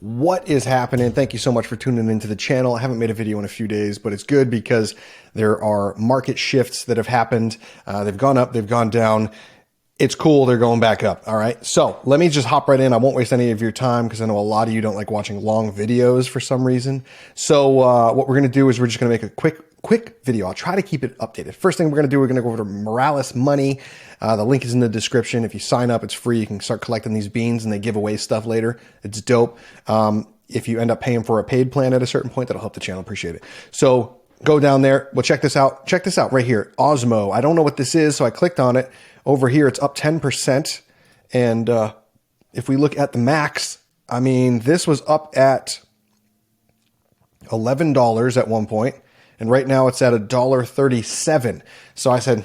What is happening? Thank you so much for tuning into the channel. I haven't made a video in a few days, but it's good because there are market shifts that have happened. They've gone up, they've gone down. It's cool. They're going back up. All right. So let me just hop right in. I won't waste any of your time because I know a lot of you don't like watching long videos for some reason. So what we're going to do is we're just going to make a quick video. I'll try to keep it updated. First thing we're going to do, we're going to go over to Morales Money. The link is in the description. If you sign up, it's free. You can start collecting these beans and they give away stuff later. It's dope. If you end up paying for a paid plan at a certain point, that'll help the channel. Appreciate it. So go down there. Well, check this out. Check this out right here. Osmo. I don't know what this is, so I clicked on it. Over here, it's up 10%. And if we look at the max, I mean, this was up at $11 at one point. And right now it's at $1.37. So I said,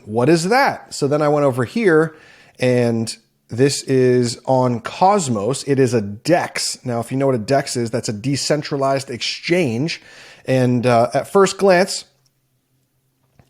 what is that? So then I went over here and this is on Cosmos. It is a DEX. Now, if you know what a DEX is, that's a decentralized exchange. And at first glance,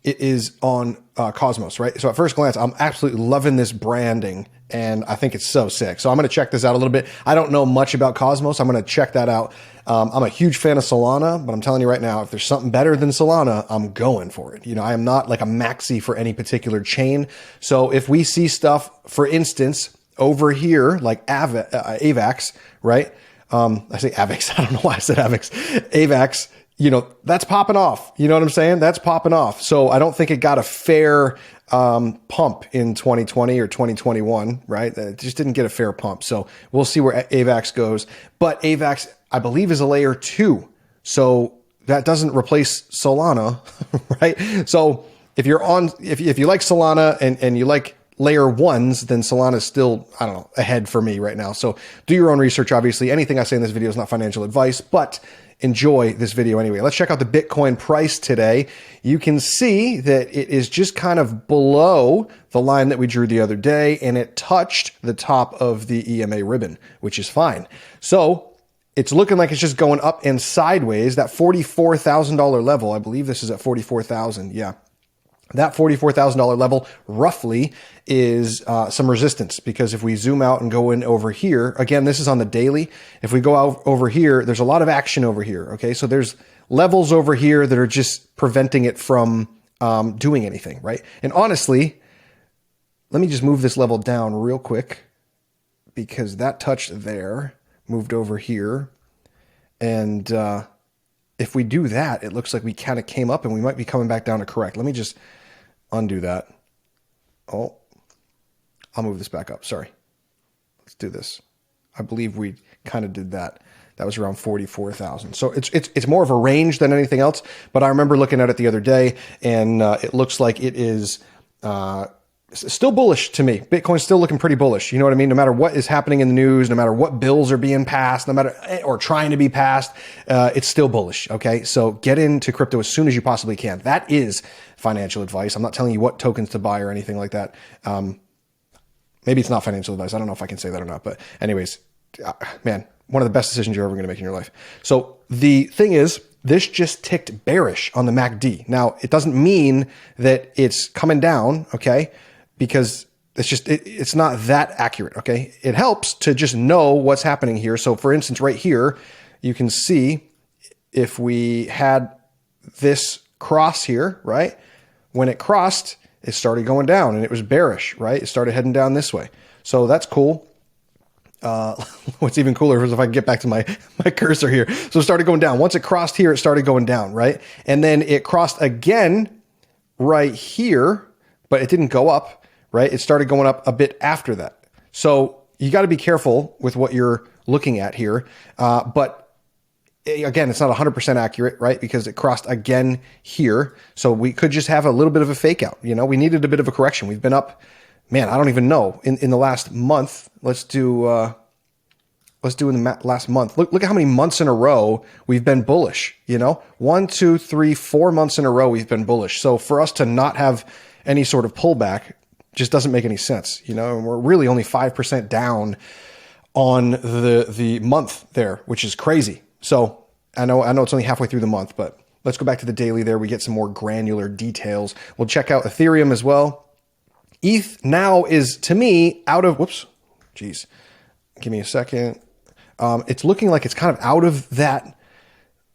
it is on Cosmos, right? So at first glance, I'm absolutely loving this branding and I think it's so sick. So I'm going to check this out a little bit. I don't know much about Cosmos. I'm going to check that out. I'm a huge fan of Solana, but I'm telling you right now, if there's something better than Solana, I'm going for it. You know, I am not like a maxi for any particular chain. So if we see stuff, for instance, over here, like Avax, right? I say Avax. I don't know why I said Avax. Avax. You know, that's popping off. You know what I'm saying? That's popping off. So I don't think it got a fair pump in 2020 or 2021, right? It just didn't get a fair pump. So we'll see where Avax goes. But Avax, I believe, is a layer 2. So that doesn't replace Solana, right? So if you're on, if you like Solana and you like layer 1s, then Solana is still, I don't know, ahead for me right now. So do your own research. Obviously, anything I say in this video is not financial advice, but enjoy this video anyway. Let's check out the Bitcoin price today. You can see that it is just kind of below the line that we drew the other day, and it touched the top of the EMA ribbon, which is fine. So it's looking like it's just going up and sideways. That $44,000 level, I believe this is at 44,000. Yeah. That $44,000 level roughly is some resistance, because if we zoom out and go in over here, again, this is on the daily. If we go out over here, there's a lot of action over here. Okay. So there's levels over here that are just preventing it from doing anything. Right. And honestly, let me just move this level down real quick, because that touched there, moved over here. And if we do that, it looks like we kind of came up and we might be coming back down to correct. Let me just undo that. Oh, I'll move this back up. Sorry. Let's do this. I believe we kind of did that. That was around 44,000. So it's more of a range than anything else. But I remember looking at it the other day, and it looks like it is still bullish to me. Bitcoin's still looking pretty bullish. You know what I mean? No matter what is happening in the news, no matter what bills are being passed, no matter, or trying to be passed, it's still bullish. Okay. So get into crypto as soon as you possibly can. That is financial advice. I'm not telling you what tokens to buy or anything like that. Maybe it's not financial advice. I don't know if I can say that or not, but anyways, man, one of the best decisions you're ever going to make in your life. So the thing is, this just ticked bearish on the MACD. Now, it doesn't mean that it's coming down. Okay. Because it's just, it's not that accurate. Okay. It helps to just know what's happening here. So for instance, right here, you can see if we had this cross here, right? When it crossed, it started going down and it was bearish, right? It started heading down this way. So that's cool. What's even cooler is if I can get back to my cursor here. So it started going down. Once it crossed here, it started going down, right? And then it crossed again right here, but it didn't go up. Right? It started going up a bit after that. So you got to be careful with what you're looking at here. But again, it's not 100% accurate, right? Because it crossed again here. So we could just have a little bit of a fake out. You know, we needed a bit of a correction. We've been up, man, I don't even know, in the last month. Let's do in the last month. Look at how many months in a row we've been bullish. You know, 1, 2, 3, 4 months in a row we've been bullish. So for us to not have any sort of pullback just doesn't make any sense. You know, and we're really only 5% down on the month there, which is crazy. So I know it's only halfway through the month, but let's go back to the daily there. We get some more granular details. We'll check out Ethereum as well. ETH now is, to me, out of, whoops, geez, give me a second. It's looking like it's kind of out of that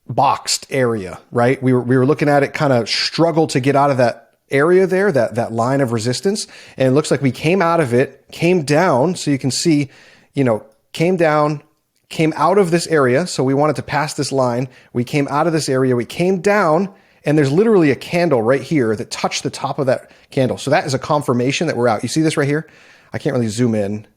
boxed area, right? We were looking at it kind of struggle to get out of that area there, that line of resistance. And it looks like we came out of it, came down. So you can see, came down, came out of this area. So we wanted to pass this line. We came out of this area. We came down, and there's literally a candle right here that touched the top of that candle. So that is a confirmation that we're out. You see this right here? I can't really zoom in.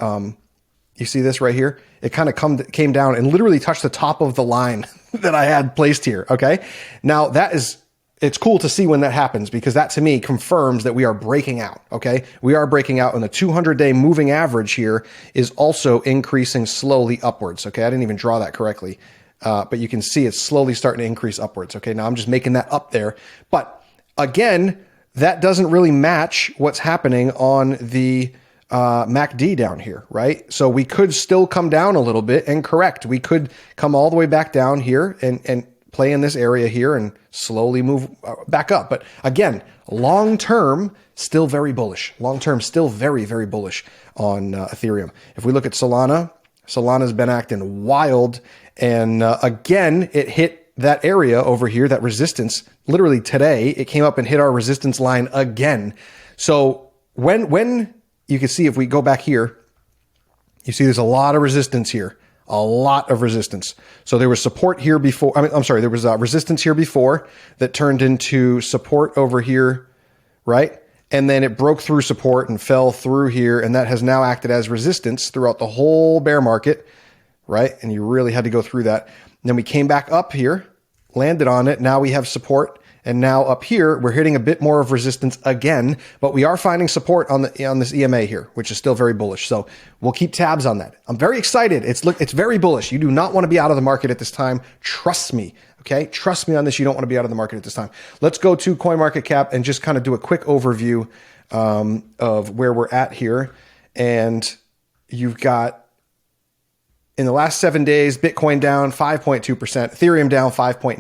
You see this right here? It kind of came down and literally touched the top of the line that I had placed here. Okay. Now it's cool to see when that happens, because that to me confirms that we are breaking out. Okay. We are breaking out, and the 200-day moving average here is also increasing slowly upwards. Okay. I didn't even draw that correctly. But you can see it's slowly starting to increase upwards. Okay. Now I'm just making that up there. But again, that doesn't really match what's happening on the MACD down here, right? So we could still come down a little bit and correct. We could come all the way back down here and play in this area here and slowly move back up. But again, long term, still very bullish. Long term, still very, very bullish on Ethereum. If we look at Solana, Solana's been acting wild. And again, it hit that area over here, that resistance. Literally today, it came up and hit our resistance line again. So when you can see, if we go back here, you see there's a lot of resistance here, a lot of resistance. So there was support here before. There was resistance here before that turned into support over here, right? And then it broke through support and fell through here. And that has now acted as resistance throughout the whole bear market, right? And you really had to go through that. And then we came back up here, landed on it. Now we have support. And now up here, we're hitting a bit more of resistance again, but we are finding support on this EMA here, which is still very bullish. So we'll keep tabs on that. I'm very excited. It's very bullish. You do not want to be out of the market at this time. Trust me. Okay. Trust me on this. You don't want to be out of the market at this time. Let's go to CoinMarketCap and just kind of do a quick overview of where we're at here. And you've got, in the last 7 days, Bitcoin down 5.2%, Ethereum down 5.9%,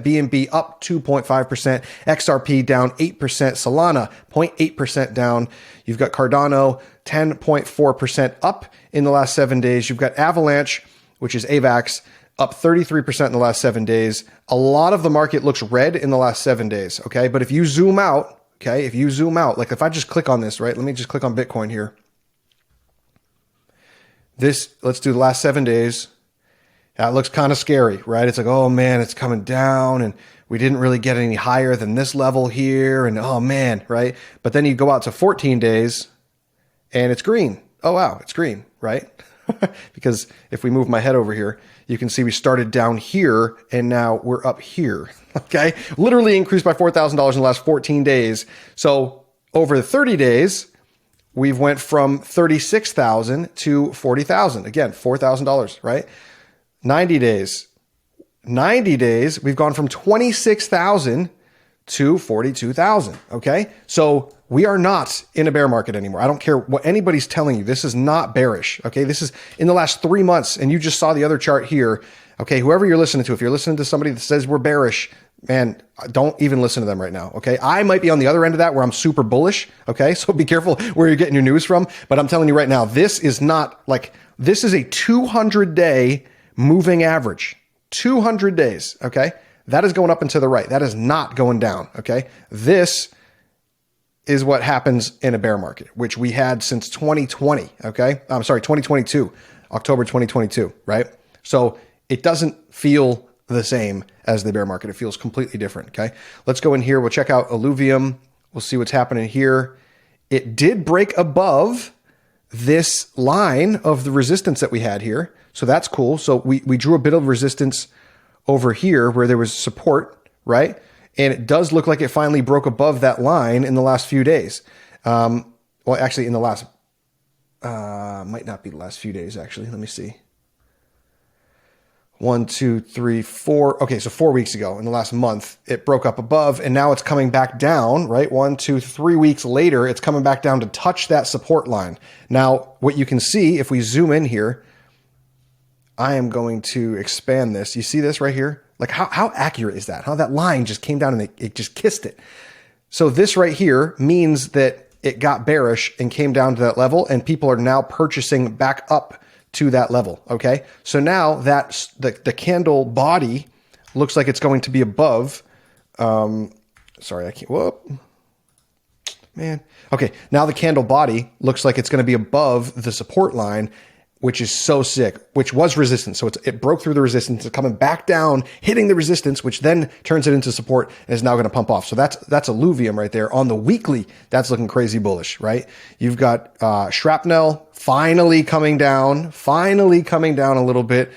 BNB up 2.5%, XRP down 8%, Solana 0.8% down. You've got Cardano 10.4% up in the last 7 days. You've got Avalanche, which is Avax, up 33% in the last 7 days. A lot of the market looks red in the last 7 days. Okay. But if you zoom out, like if I just click on this, right? Let me just click on Bitcoin here. Let's do the last 7 days. That looks kind of scary, right? It's like, oh man, it's coming down and we didn't really get any higher than this level here. And oh man, right? But then you go out to 14 days and it's green. Oh wow, it's green, right? Because if we move my head over here, you can see we started down here and now we're up here. Okay. Literally increased by $4,000 in the last 14 days. So over the 30 days, we've went from 36,000 to 40,000. Again, $4,000, right? 90 days, we've gone from 26,000 to 42,000. Okay. So we are not in a bear market anymore. I don't care what anybody's telling you. This is not bearish. Okay. This is in the last 3 months. And you just saw the other chart here. Okay. Whoever you're listening to, if you're listening to somebody that says we're bearish, man, don't even listen to them right now. Okay. I might be on the other end of that where I'm super bullish. Okay. So be careful where you're getting your news from. But I'm telling you right now, this is a 200-day moving average. 200 days. Okay. That is going up and to the right. That is not going down. Okay. This is what happens in a bear market, which we had since 2020. Okay. I'm sorry, 2022, October 2022. Right. So it doesn't feel the same as the bear market. It feels completely different. Okay. Let's go in here. We'll check out Illuvium. We'll see what's happening here. It did break above this line of the resistance that we had here. So that's cool. So we drew a bit of resistance over here where there was support, right? And it does look like it finally broke above that line in the last few days. Well, actually in the last, might not be the last few days, actually. Let me see. 1, 2, 3, 4. Okay, so 4 weeks ago, in the last month, it broke up above, and now it's coming back down, right? 1, 2, 3 weeks later, it's coming back down to touch that support line. Now, what you can see, if we zoom in here, I am going to expand this. You see this right here? Like how accurate is that? How that line just came down and it just kissed it. So this right here means that it got bearish and came down to that level, and people are now purchasing back up to that level. Okay. So now that the candle body looks like it's going to be above, sorry, I can't, whoop, man. Okay. Now the candle body looks like it's going to be above the support line, which is so sick, which was resistance. So it broke through the resistance, it's coming back down, hitting the resistance, which then turns it into support and is now going to pump off. So that's alluvium right there. On the weekly, that's looking crazy bullish, right? You've got shrapnel finally coming down a little bit.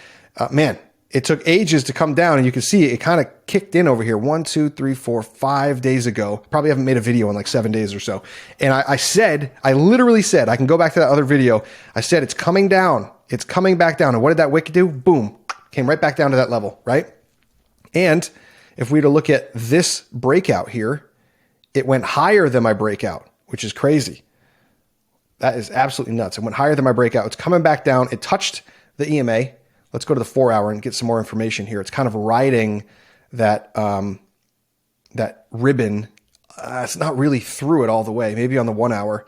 Man, it took ages to come down, and you can see it kind of kicked in over here 1, 2, 3, 4, 5 days ago. Probably haven't made a video in like 7 days or so. And I literally said, I can go back to that other video. I said, it's coming down. It's coming back down. And what did that wick do? Boom. Came right back down to that level, right? And if we were to look at this breakout here, it went higher than my breakout, which is crazy. That is absolutely nuts. It went higher than my breakout. It's coming back down. It touched the EMA. Let's go to the 4 hour and get some more information here. It's kind of riding that, that ribbon. It's not really through it all the way. Maybe on the 1 hour.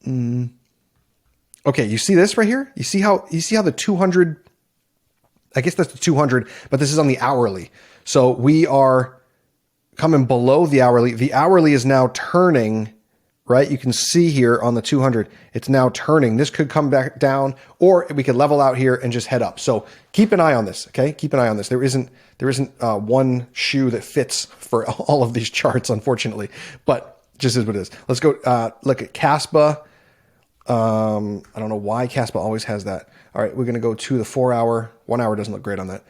Okay. You see this right here? You see how the 200, I guess that's the 200, but this is on the hourly. So we are coming below the hourly. The hourly is now turning, right? You can see here on the 200, it's now turning. This could come back down, or we could level out here and just head up. So keep an eye on this. Okay. Keep an eye on this. There isn't one shoe that fits for all of these charts, unfortunately, but just is what it is. Let's go, look at Caspa. I don't know why Caspa always has that. All right. We're going to go to the 4 hour. 1 hour doesn't look great on that.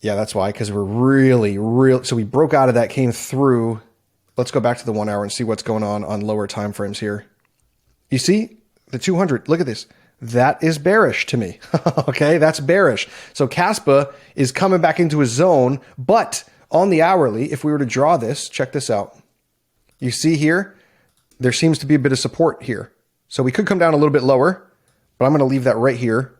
Yeah, that's why, because we're really, so we broke out of that, came through. Let's go back to the 1 hour and see what's going on lower time frames here. You see the 200, look at this. That is bearish to me. Okay. That's bearish. So Caspa is coming back into a zone, but on the hourly, if we were to draw this, check this out. You see here, there seems to be a bit of support here. So we could come down a little bit lower, but I'm going to leave that right here.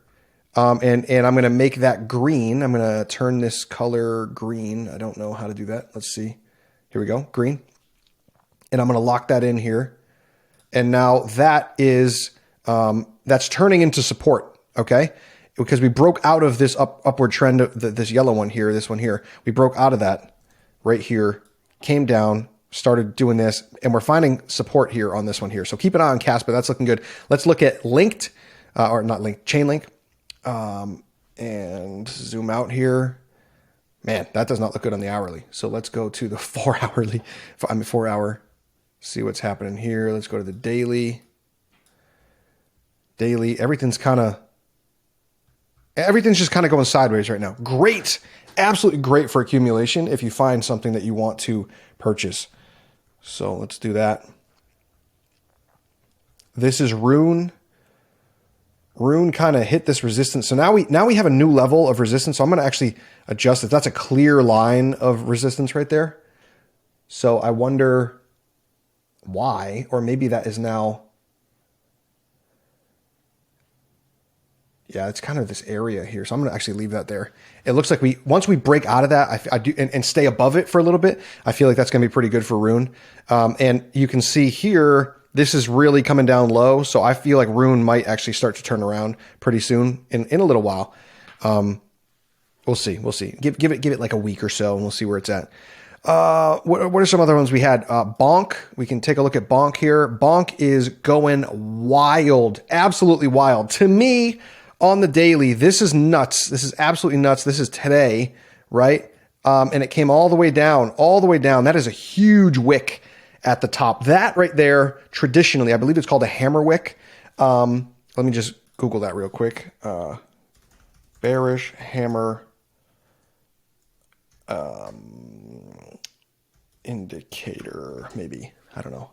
And I'm going to make that green. I'm going to turn this color green. I don't know how to do that. Let's see. Here we go. Green. And I'm going to lock that in here. And now that is, that's turning into support. Okay. Because we broke out of this upward trend of this yellow one here, this one here. We broke out of that right here, came down, started doing this, and we're finding support here on this one here. So keep an eye on Caspa. That's looking good. Let's look at linked, or not linked, Chainlink. And zoom out here. Man, that does not look good on the hourly. So let's go to the 4 hour. See what's happening here. Let's go to the daily. Everything's just kind of going sideways right now. Great. Absolutely great for accumulation if you find something that you want to purchase. So let's do that. This is Rune. Rune kind of hit this resistance. So now we have a new level of resistance. So I'm going to actually adjust it. That's a clear line of resistance right there. So I wonder why, or maybe that is now, yeah, it's kind of this area here. So I'm going to actually leave that there. It looks like once we break out of that, I do and stay above it for a little bit, I feel like that's going to be pretty good for Rune. And you can see here, this is really coming down low. So I feel like Rune might actually start to turn around pretty soon in a little while. We'll see. Give it like a week or so and we'll see where it's at. What are some other ones we had? Bonk. We can take a look at Bonk here. Bonk is going wild, absolutely wild. To me, on the daily, this is nuts. This is absolutely nuts. This is today, right? And it came all the way down. That is a huge wick at the top. That right there, traditionally, I believe it's called a hammer wick. Let me just Google that real quick. Bearish hammer indicator, maybe. I don't know.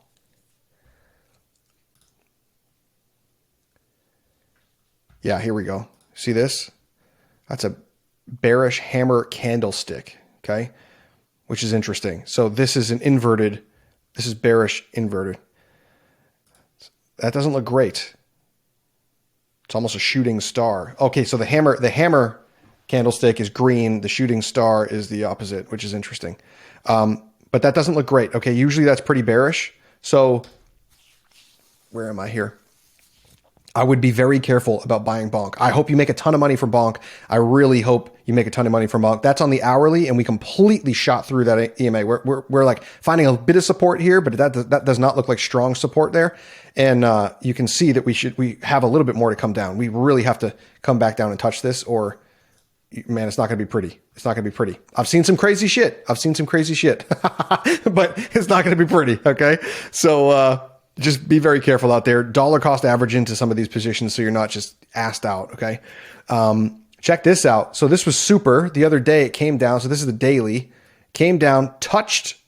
Yeah, here we go. See this? That's a bearish hammer candlestick, okay? Which is interesting. So this is this is bearish inverted. That doesn't look great. It's almost a shooting star. Okay, so the hammer candlestick is green. The shooting star is the opposite, which is interesting. But that doesn't look great. Okay, usually that's pretty bearish. So where am I here? I would be very careful about buying bonk. I hope you make a ton of money from bonk. I really hope you make a ton of money from bonk. That's on the hourly, and we completely shot through that EMA. We're like finding a bit of support here, but that does not look like strong support there. And you can see that we have a little bit more to come down. We really have to come back down and touch this, or man, it's not going to be pretty. It's not going to be pretty. I've seen some crazy shit, but it's not going to be pretty. Okay, so. Just be very careful out there. Dollar cost average into some of these positions so you're not just assed out, okay? Check this out. So this was super. The other day it came down. So this is the daily. Came down, touched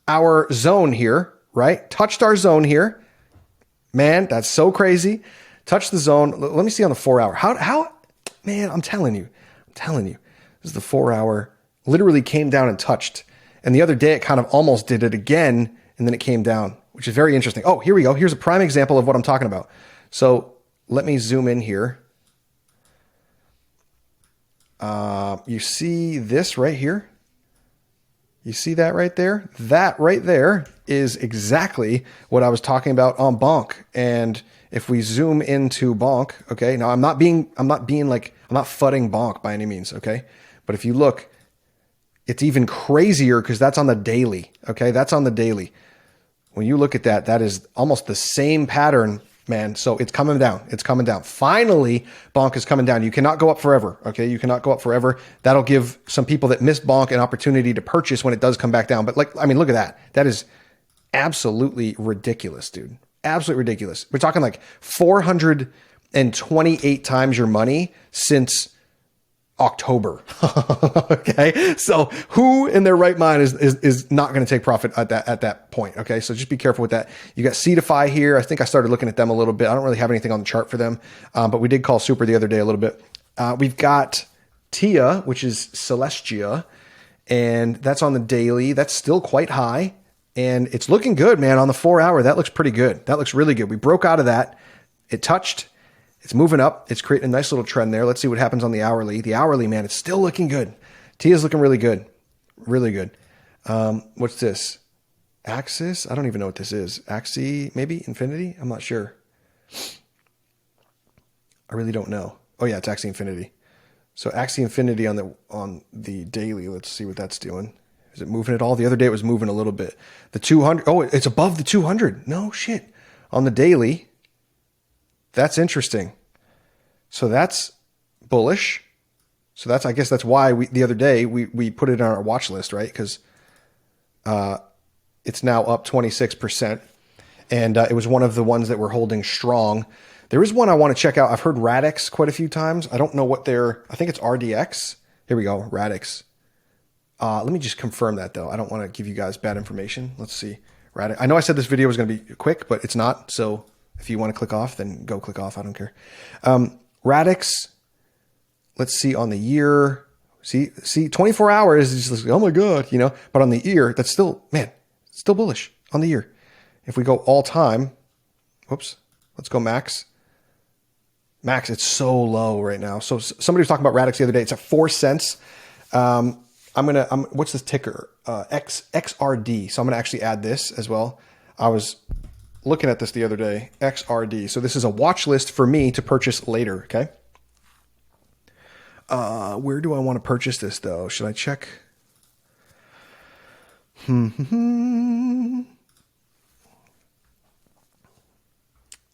our zone here, right? Touched our zone here. Man, that's so crazy. Touched the zone. Let me see on the 4 hour. How, man, I'm telling you. This is the 4 hour. Literally came down and touched. And the other day it kind of almost did it again, and then it came down, which is very interesting. Oh, here we go. Here's a prime example of what I'm talking about. So let me zoom in here. You see this right here? You see that right there? That right there is exactly what I was talking about on bonk. And if we zoom into bonk, okay, now I'm not fudding bonk by any means, okay? But if you look, it's even crazier because that's on the daily, okay? That's on the daily. When you look at that, that is almost the same pattern, man. So it's coming down. It's coming down. Finally, bonk is coming down. You cannot go up forever. Okay. You cannot go up forever. That'll give some people that missed bonk an opportunity to purchase when it does come back down. But look at that. That is absolutely ridiculous, dude. Absolutely ridiculous. We're talking like 428 times your money since October. Okay. So who in their right mind is not going to take profit at that point? Okay. So just be careful with that. You got Cetify here. I think I started looking at them a little bit. I don't really have anything on the chart for them. But we did call super the other day a little bit. We've got Tia, which is Celestia, and that's on the daily. That's still quite high, and it's looking good, man. On the 4 hour, that looks pretty good. That looks really good. We broke out of that. It touched. It's moving up. It's creating a nice little trend there. Let's see what happens on the hourly. The hourly, man, it's still looking good. Tia's looking really good. Really good. What's this? Axis? I don't even know what this is. Axie, maybe? Infinity? I'm not sure. I really don't know. Oh yeah, it's Axie Infinity. So Axie Infinity on the daily. Let's see what that's doing. Is it moving at all? The other day it was moving a little bit. The 200. Oh, it's above the 200. No shit. On the daily. That's interesting. So that's bullish. So I guess that's why the other day we put it on our watch list, right? Because it's now up 26%. And it was one of the ones that were holding strong. There is one I want to check out. I've heard Radix quite a few times. I don't know what I think it's RDX. Here we go, Radix. Let me just confirm that though. I don't want to give you guys bad information. Let's see. Radix. I know I said this video was going to be quick, but it's not. So if you want to click off, then go click off. I don't care. Radix, let's see on the year. See, 24 hours is just like, oh my God, but on the year, that's still, man, still bullish on the year. If we go all time, whoops, let's go max. Max, it's so low right now. So somebody was talking about Radix the other day. It's at 4 cents. What's this ticker? XRD. So I'm going to actually add this as well. I was looking at this the other day, XRD. So this is a watch list for me to purchase later. Okay. Where do I want to purchase this though? Should I check?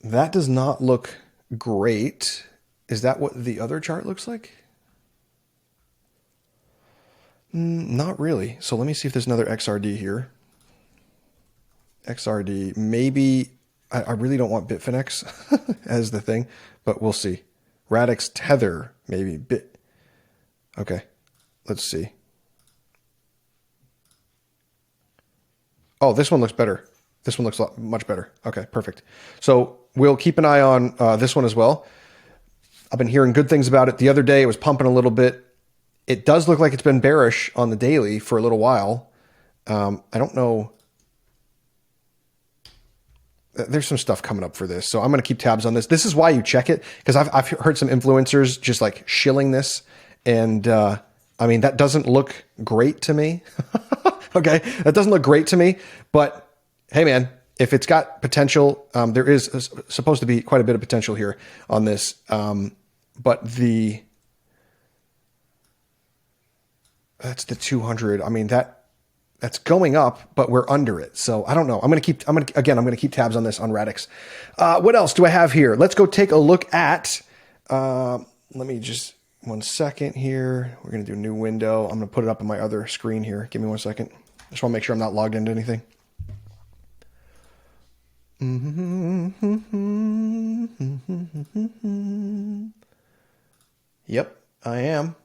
That does not look great. Is that what the other chart looks like? Not really. So let me see if there's another XRD here. XRD, maybe, I really don't want Bitfinex as the thing, but we'll see. Radix Tether, maybe Bit. Okay, let's see. Oh, this one looks better. This one looks much better. Okay, perfect. So we'll keep an eye on this one as well. I've been hearing good things about it. The other day it was pumping a little bit. It does look like it's been bearish on the daily for a little while. I don't know. There's some stuff coming up for this. So I'm going to keep tabs on this. This is why you check it, because I've heard some influencers just like shilling this. And I mean, that doesn't look great to me. Okay. That doesn't look great to me, but hey man, if it's got potential, there is supposed to be quite a bit of potential here on this. But that's the 200. I mean, that's going up, but we're under it. So I don't know. I'm going to keep tabs on this on Radix. What else do I have here? Let's go take a look at, let me just, 1 second here. We're going to do a new window. I'm going to put it up on my other screen here. Give me 1 second. Just want to make sure I'm not logged into anything. Yep, I am.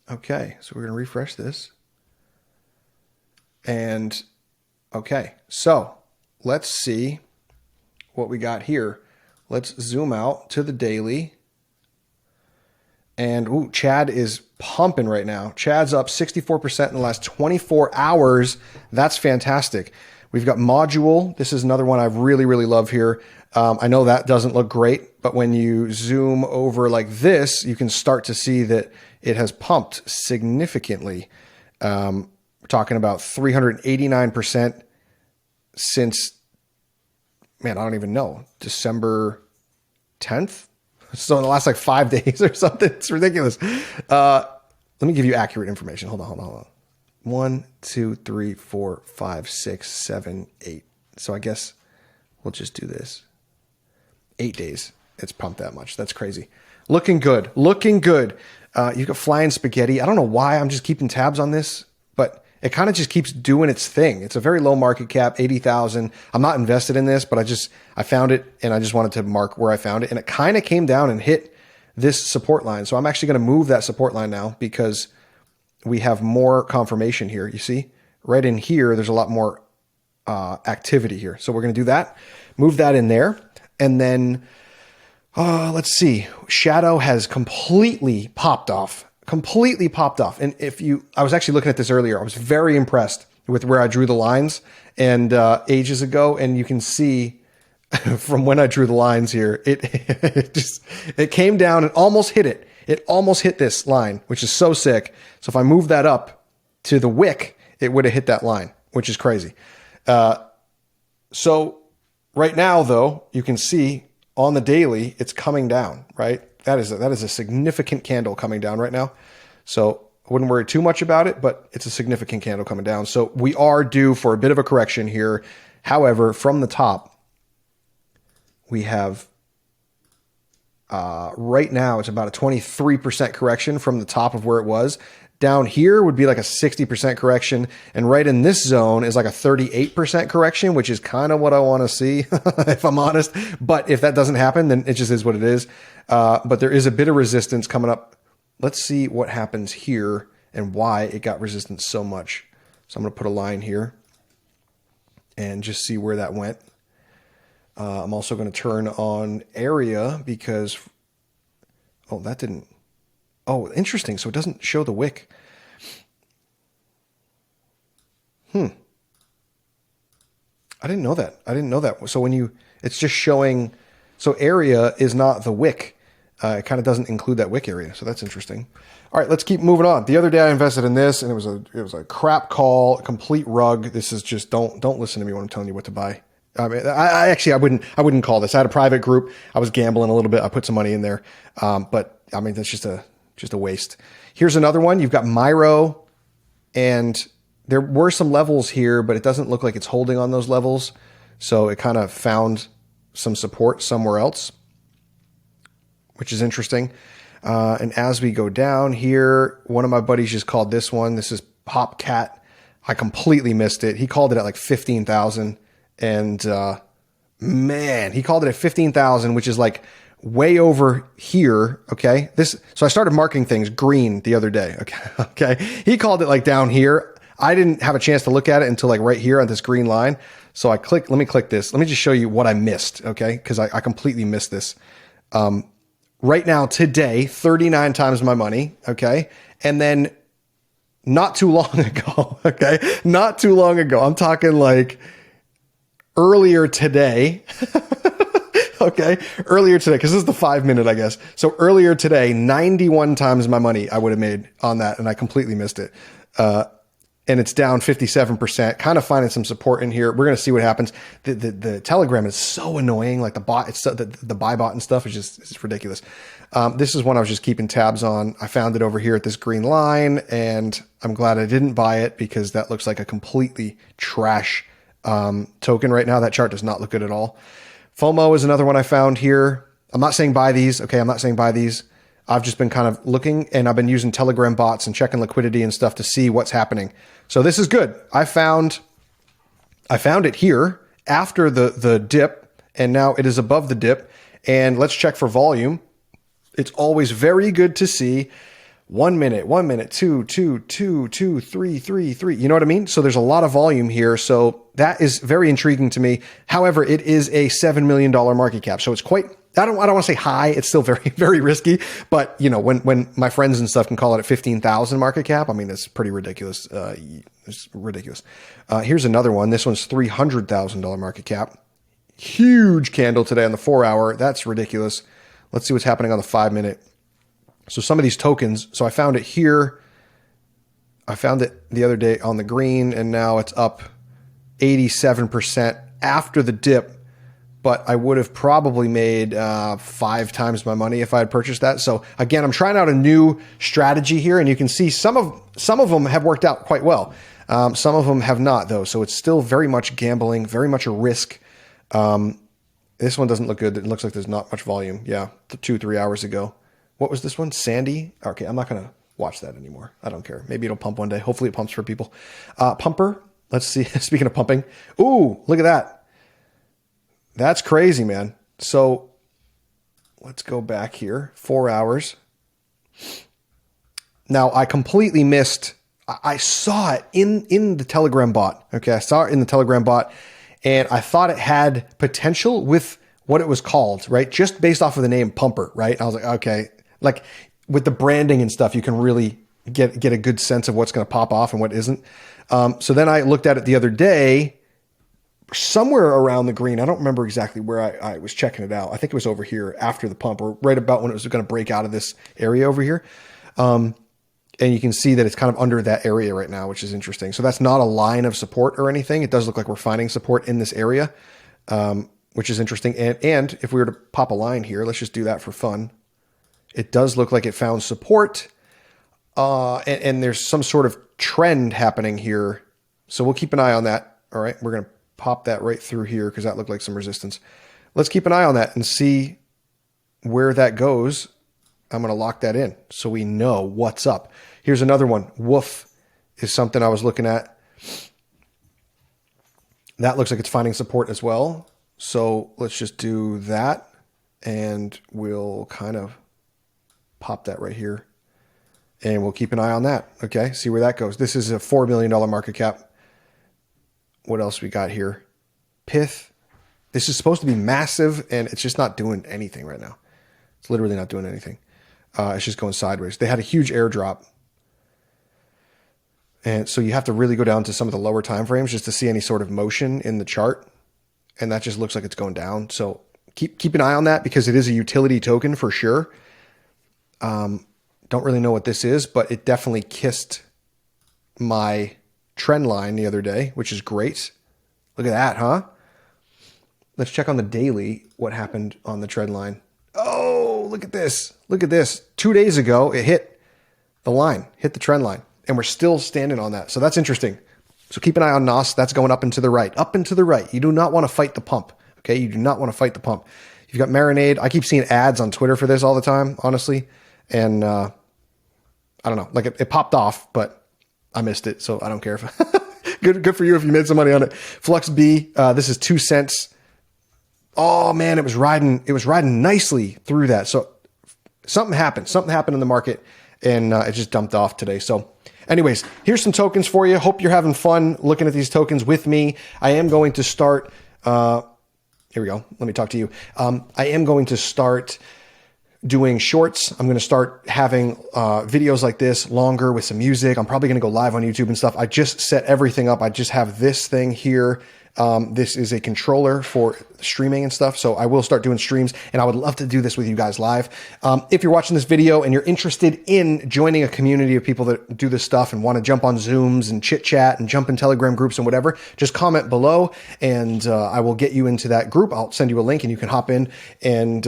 Okay, so we're going to refresh this. And okay, so let's see what we got here. Let's zoom out to the daily. And ooh, Chad is pumping right now. Chad's up 64% in the last 24 hours. That's fantastic. We've got module. This is another one I really, really love here. I know that doesn't look great, but when you zoom over like this, you can start to see that it has pumped significantly. We're talking about 389% since, man, I don't even know, December 10th. So in the last like 5 days or something, it's ridiculous. Let me give you accurate information. Hold on. 1, 2, 3, 4, 5, 6, 7, 8. So I guess we'll just do this. 8 days. It's pumped that much. That's crazy. Looking good. You've got flying spaghetti. I don't know why I'm just keeping tabs on this, but it kind of just keeps doing its thing. It's a very low market cap, 80,000. I'm not invested in this, but I found it and I just wanted to mark where I found it. And it kind of came down and hit this support line. So I'm actually going to move that support line now because we have more confirmation here. You see right in here, there's a lot more activity here. So we're going to do that, move that in there. And then let's see, shadow has completely popped off. And I was actually looking at this earlier. I was very impressed with where I drew the lines and ages ago. And you can see from when I drew the lines here, it came down and almost hit it. It almost hit this line, which is so sick. So if I move that up to the wick, it would have hit that line, which is crazy. So right now, though, you can see on the daily, it's coming down, right? That is a significant candle coming down right now. So I wouldn't worry too much about it, but it's a significant candle coming down. So we are due for a bit of a correction here. However, from the top, we have right now, it's about a 23% correction from the top of where it was. Down here would be like a 60% correction. And right in this zone is like a 38% correction, which is kind of what I want to see, if I'm honest. But if that doesn't happen, then it just is what it is. But there is a bit of resistance coming up. Let's see what happens here and why it got resistance so much. So I'm going to put a line here and just see where that went. I'm also going to turn on area because, that didn't. Oh, interesting. So it doesn't show the wick. I didn't know that. So it's just showing, so area is not the wick. It kind of doesn't include that wick area. So that's interesting. All right, let's keep moving on. The other day I invested in this and it was a crap call, a complete rug. This is just, don't listen to me when I'm telling you what to buy. I mean, I wouldn't call this. I had a private group. I was gambling a little bit. I put some money in there. But I mean, that's just a waste. Here's another one. You've got Myro, and there were some levels here, but it doesn't look like it's holding on those levels. So it kind of found some support somewhere else, which is interesting. And as we go down here, one of my buddies just called this one. This is Popcat. I completely missed it. He called it at like 15,000. And man, he called it at 15,000, which is like way over here. Okay. So I started marking things green the other day. Okay. He called it like down here. I didn't have a chance to look at it until like right here on this green line. So let me click this. Let me just show you what I missed. Okay. Cause I completely missed this. Right now, today, 39 times my money. Okay. And then not too long ago. Okay. Not too long ago. I'm talking like earlier today. Okay. Earlier today, because this is the 5 minute, I guess. So earlier today, 91 times my money I would have made on that. And I completely missed it. and it's down 57%, kind of finding some support in here. We're going to see what happens. The Telegram is so annoying. Like the bot, it's the buy bot and stuff is just, it's ridiculous. This is one I was just keeping tabs on. I found it over here at this green line, and I'm glad I didn't buy it because that looks like a completely trash token right now. That chart does not look good at all. FOMO is another one I found here. I'm not saying buy these. Okay. I'm not saying buy these. I've just been kind of looking, and I've been using Telegram bots and checking liquidity and stuff to see what's happening. So this is good. I found it here after the dip, and now it is above the dip. And let's check for volume. It's always very good to see 1 minute, 2, 3, 3. You know what I mean? So there's a lot of volume here. So that is very intriguing to me. However, it is a $7 million market cap. So it's quite, I don't want to say high. It's still very, very risky. But you know, when my friends and stuff can call it at 15,000 market cap, I mean, it's pretty ridiculous. It's ridiculous. Here's another one. This one's $300,000 market cap. Huge candle today on the 4 hour. That's ridiculous. Let's see what's happening on the 5 minute. So some of these tokens, so I found it here. I found it the other day on the green, and now it's up 87% after the dip. But I would have probably made 5 times my money if I had purchased that. So again, I'm trying out a new strategy here, and you can see some of them have worked out quite well. Some of them have not, though. So it's still very much gambling, very much a risk. This one doesn't look good. It looks like there's not much volume. Yeah, 2-3 hours ago. What was this one? Sandy? Okay, I'm not going to watch that anymore. I don't care. Maybe it'll pump one day. Hopefully it pumps for people. Pumper. Let's see. Speaking of pumping. Ooh, look at that. That's crazy, man. So let's go back here. 4 hours. Now, I completely missed. I saw it in the Telegram bot. Okay, I saw it in the Telegram bot, and I thought it had potential with what it was called, right? Just based off of the name Pumper, right? And I was like, okay. Like with the branding and stuff, you can really get a good sense of what's going to pop off and what isn't. So then I looked at it the other day, somewhere around the green. I don't remember exactly where I was checking it out. I think it was over here after the pump, or right about when it was going to break out of this area over here. And you can see that it's kind of under that area right now, which is interesting. So that's not a line of support or anything. It does look like we're finding support in this area, which is interesting. And if we were to pop a line here, let's just do that for fun. It does look like it found support, and there's some sort of trend happening here. So we'll keep an eye on that. All right, we're going to pop that right through here because that looked like some resistance. Let's keep an eye on that and see where that goes. I'm going to lock that in so we know what's up. Here's another one. Woof is something I was looking at. That looks like it's finding support as well. So let's just do that, and we'll kind of pop that right here, and we'll keep an eye on that. Okay, see where that goes. This is a $4 million market cap. What else we got here? Pith. This is supposed to be massive, and it's just not doing anything right now. It's literally not doing anything. It's just going sideways. They had a huge airdrop, and so you have to really go down to some of the lower time frames just to see any sort of motion in the chart, and that just looks like it's going down. So keep an eye on that because it is a utility token for sure. Don't really know what this is, but it definitely kissed my trend line the other day, which is great. Look at that, huh? Let's check on the daily what happened on the trend line. Oh, look at this. Look at this. 2 days ago, it hit the line, hit the trend line, and we're still standing on that. So that's interesting. So keep an eye on NOS. That's going up and to the right. Up and to the right. You do not want to fight the pump. Okay? You do not want to fight the pump. You've got Marinade. I keep seeing ads on Twitter for this all the time, honestly. And I don't know. Like it popped off, but I missed it, so I don't care. Good for you if you made some money on it. Flux B. This is 2 cents. Oh man, it was riding nicely through that. So something happened. Something happened in the market, and it just dumped off today. So anyways, here's some tokens for you. Hope you're having fun looking at these tokens with me. I am going to start. Here we go. Let me talk to you. I am going to start doing shorts. I'm going to start having videos like this longer with some music. I'm probably going to go live on YouTube and stuff. I just set everything up. I just have this thing here This is a controller for streaming and stuff. So I will start doing streams, and I would love to do this with you guys live. If you're watching this video and you're interested in joining a community of people that do this stuff and want to jump on Zooms and chit chat and jump in Telegram groups and whatever, just comment below and I will get you into that group. I'll send you a link and you can hop in, and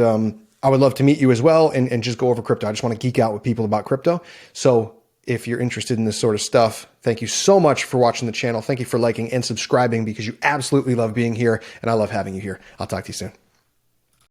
I would love to meet you as well and just go over crypto. I just want to geek out with people about crypto. So if you're interested in this sort of stuff, thank you so much for watching the channel. Thank you for liking and subscribing, because you absolutely love being here and I love having you here. I'll talk to you soon.